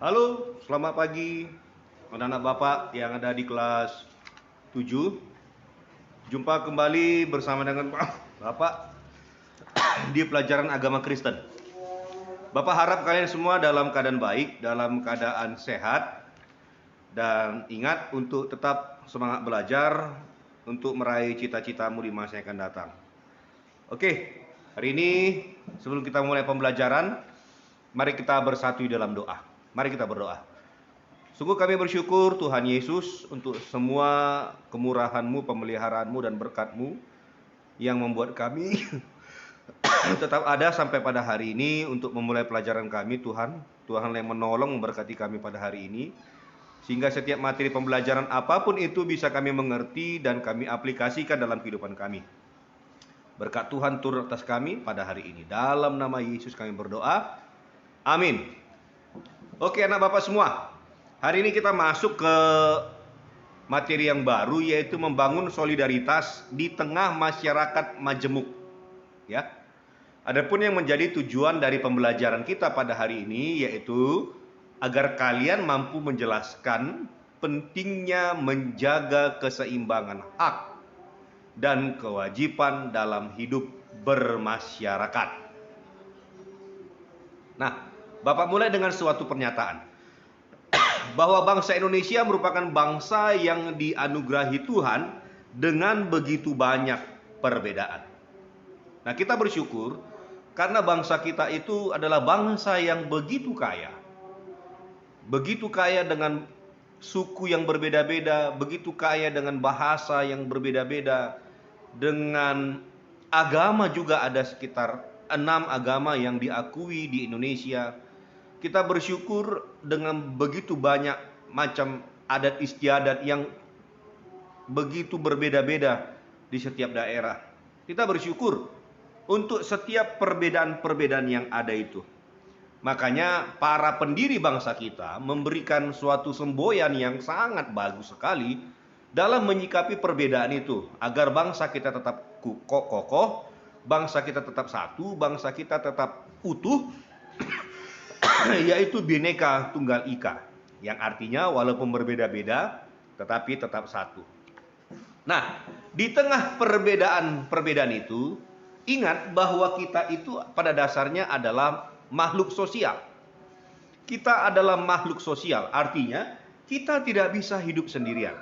Halo, selamat pagi anak-anak Bapak yang ada di kelas 7. Jumpa kembali bersama dengan Bapak di pelajaran agama Kristen. Bapak harap kalian semua dalam keadaan baik, dalam keadaan sehat, dan ingat untuk tetap semangat belajar untuk meraih cita-citamu di masa yang akan datang. Oke, hari ini sebelum kita mulai pembelajaran, mari kita bersatu di dalam doa. Mari kita berdoa. Sungguh kami bersyukur Tuhan Yesus untuk semua kemurahan-Mu, pemeliharaanmu dan berkat-Mu yang membuat kami tetap ada sampai pada hari ini untuk memulai pelajaran kami. Tuhan yang menolong memberkati kami pada hari ini, sehingga setiap materi pembelajaran apapun itu bisa kami mengerti dan kami aplikasikan dalam kehidupan kami. Berkat Tuhan turun atas kami pada hari ini. Dalam nama Yesus kami berdoa. Amin. Oke anak Bapak semua, hari ini kita masuk ke materi yang baru, yaitu membangun solidaritas di tengah masyarakat majemuk. Ya. Adapun yang menjadi tujuan dari pembelajaran kita pada hari ini yaitu agar kalian mampu menjelaskan pentingnya menjaga keseimbangan hak dan kewajiban dalam hidup bermasyarakat. Nah, Bapak mulai dengan suatu pernyataan bahwa bangsa Indonesia merupakan bangsa yang dianugerahi Tuhan dengan begitu banyak perbedaan. Nah, kita bersyukur karena bangsa kita itu adalah bangsa yang begitu kaya. Begitu kaya dengan suku yang berbeda-beda, begitu kaya dengan bahasa yang berbeda-beda, dengan agama juga ada sekitar 6 agama yang diakui di Indonesia. Kita bersyukur dengan begitu banyak macam adat istiadat yang begitu berbeda-beda di setiap daerah. Kita bersyukur untuk setiap perbedaan-perbedaan yang ada itu. Makanya para pendiri bangsa kita memberikan suatu semboyan yang sangat bagus sekali dalam menyikapi perbedaan itu, agar bangsa kita tetap kokoh, bangsa kita tetap satu, bangsa kita tetap utuh, yaitu Bhinneka Tunggal Ika, yang artinya walaupun berbeda-beda tetapi tetap satu. Nah, di tengah perbedaan itu, ingat bahwa kita itu pada dasarnya adalah makhluk sosial. Kita adalah makhluk sosial, artinya kita tidak bisa hidup sendirian.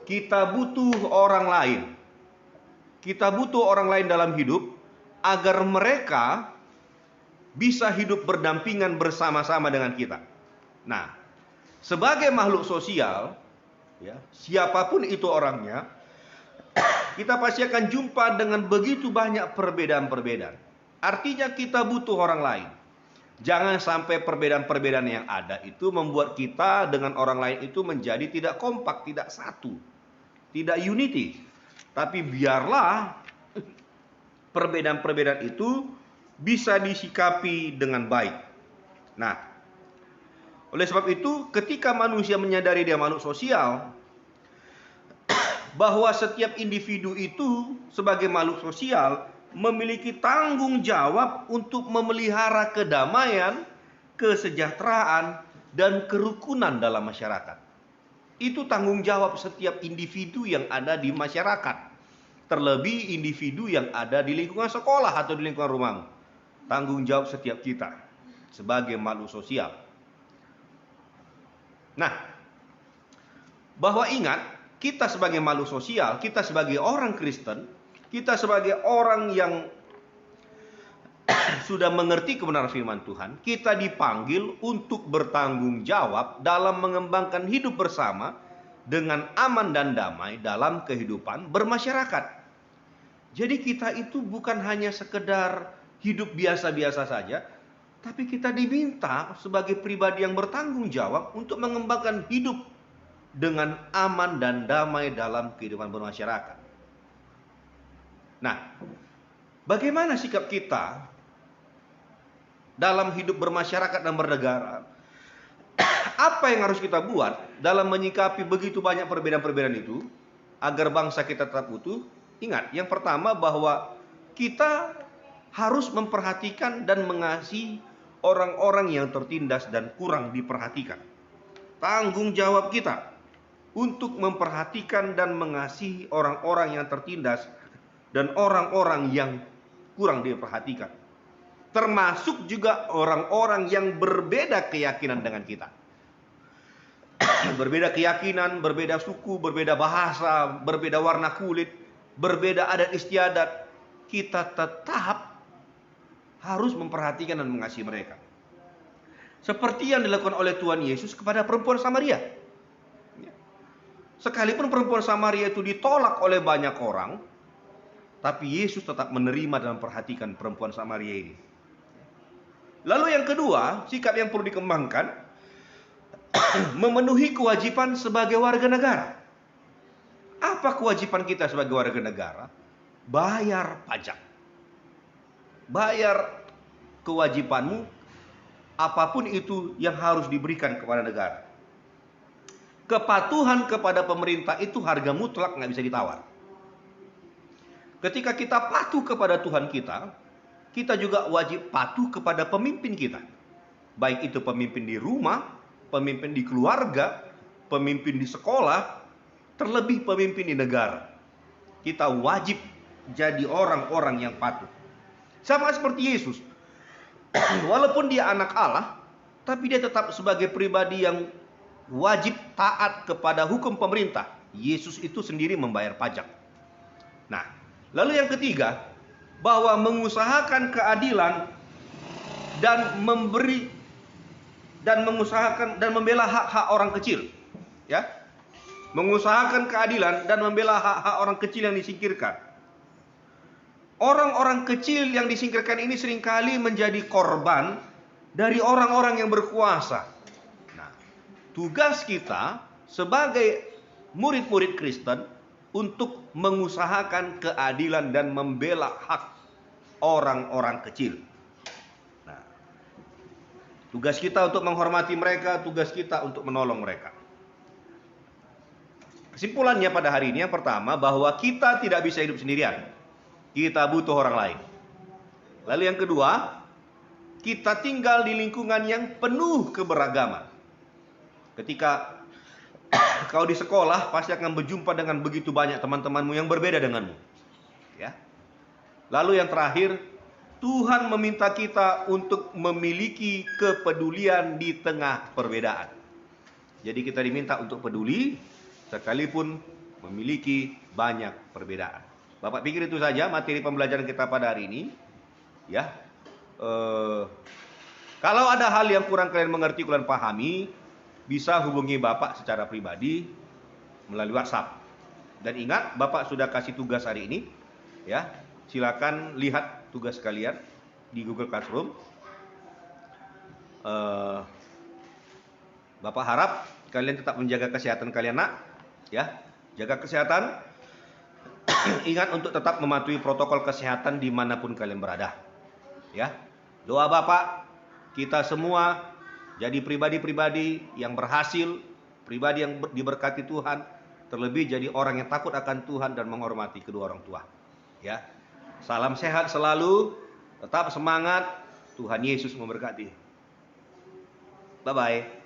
Kita butuh orang lain. Kita butuh orang lain dalam hidup agar mereka bisa hidup berdampingan bersama-sama dengan kita. Nah, sebagai makhluk sosial, ya, siapapun itu orangnya, kita pasti akan jumpa dengan begitu banyak perbedaan-perbedaan. Artinya kita butuh orang lain. Jangan sampai perbedaan-perbedaan yang ada itu membuat kita dengan orang lain itu menjadi tidak kompak, tidak satu, tidak unity. Tapi biarlah perbedaan-perbedaan itu bisa disikapi dengan baik. Nah, oleh sebab itu ketika manusia menyadari dia makhluk sosial, bahwa setiap individu itu sebagai makhluk sosial memiliki tanggung jawab untuk memelihara kedamaian, kesejahteraan, dan kerukunan dalam masyarakat. Itu tanggung jawab setiap individu yang ada di masyarakat. Terlebih individu yang ada di lingkungan sekolah atau di lingkungan rumahmu. Tanggung jawab setiap kita sebagai makhluk sosial. Nah, bahwa ingat, kita sebagai makhluk sosial, kita sebagai orang Kristen, kita sebagai orang yang sudah mengerti kebenaran firman Tuhan, kita dipanggil untuk bertanggung jawab dalam mengembangkan hidup bersama dengan aman dan damai dalam kehidupan bermasyarakat. Jadi kita itu bukan hanya sekedar hidup biasa-biasa saja, tapi kita diminta sebagai pribadi yang bertanggung jawab untuk mengembangkan hidup dengan aman dan damai dalam kehidupan bermasyarakat. Nah, bagaimana sikap kita dalam hidup bermasyarakat dan bernegara? Apa yang harus kita buat dalam menyikapi begitu banyak perbedaan-perbedaan itu agar bangsa kita tetap utuh? Ingat, yang pertama bahwa kita harus memperhatikan dan mengasihi orang-orang yang tertindas dan kurang diperhatikan. Tanggung jawab kita untuk memperhatikan dan mengasihi orang-orang yang tertindas dan orang-orang yang kurang diperhatikan. Termasuk juga orang-orang yang berbeda keyakinan dengan kita. Berbeda keyakinan, berbeda suku, berbeda bahasa, berbeda warna kulit, berbeda adat istiadat. Kita tetap harus memperhatikan dan mengasihi mereka. Seperti yang dilakukan oleh Tuhan Yesus kepada perempuan Samaria. Sekalipun perempuan Samaria itu ditolak oleh banyak orang, tapi Yesus tetap menerima dan memperhatikan perempuan Samaria ini. Lalu yang kedua, sikap yang perlu dikembangkan, memenuhi kewajiban sebagai warga negara. Apa kewajiban kita sebagai warga negara? Bayar pajak. Bayar kewajibanmu, apapun itu yang harus diberikan kepada negara. Kepatuhan kepada pemerintah itu harga mutlak, nggak bisa ditawar. Ketika kita patuh kepada Tuhan kita, kita juga wajib patuh kepada pemimpin kita. Baik itu pemimpin di rumah, pemimpin di keluarga, pemimpin di sekolah, terlebih pemimpin di negara. Kita wajib jadi orang-orang yang patuh. Sama seperti Yesus. Walaupun dia anak Allah, tapi dia tetap sebagai pribadi yang wajib taat kepada hukum pemerintah. Yesus itu sendiri membayar pajak. Nah, lalu yang ketiga, bahwa mengusahakan keadilan dan mengusahakan dan membela hak-hak orang kecil, ya. Mengusahakan keadilan dan membela hak-hak orang kecil yang disingkirkan. Orang-orang kecil yang disingkirkan ini seringkali menjadi korban dari orang-orang yang berkuasa. Nah, tugas kita sebagai murid-murid Kristen untuk mengusahakan keadilan dan membela hak orang-orang kecil. Nah, tugas kita untuk menghormati mereka, tugas kita untuk menolong mereka. Kesimpulannya pada hari ini, yang pertama, bahwa kita tidak bisa hidup sendirian. Kita butuh orang lain. Lalu yang kedua, kita tinggal di lingkungan yang penuh keberagaman. Ketika kau di sekolah, pasti akan berjumpa dengan begitu banyak teman-temanmu yang berbeda denganmu. Ya. Lalu yang terakhir, Tuhan meminta kita untuk memiliki kepedulian di tengah perbedaan. Jadi kita diminta untuk peduli, sekalipun memiliki banyak perbedaan. Bapak pikir itu saja materi pembelajaran kita pada hari ini. Ya. Kalau ada hal yang kurang kalian mengerti, kalian pahami, bisa hubungi Bapak secara pribadi melalui WhatsApp. Dan ingat, Bapak sudah kasih tugas hari ini. Ya, silakan lihat tugas kalian di Google Classroom. Bapak harap kalian tetap menjaga kesehatan kalian, nak. Ya, jaga kesehatan. Ingat untuk tetap mematuhi protokol kesehatan dimanapun kalian berada. Ya, doa Bapak, kita semua jadi pribadi-pribadi yang berhasil, pribadi yang diberkati Tuhan, terlebih jadi orang yang takut akan Tuhan dan menghormati kedua orang tua. Ya, salam sehat selalu, tetap semangat, Tuhan Yesus memberkati. Bye bye.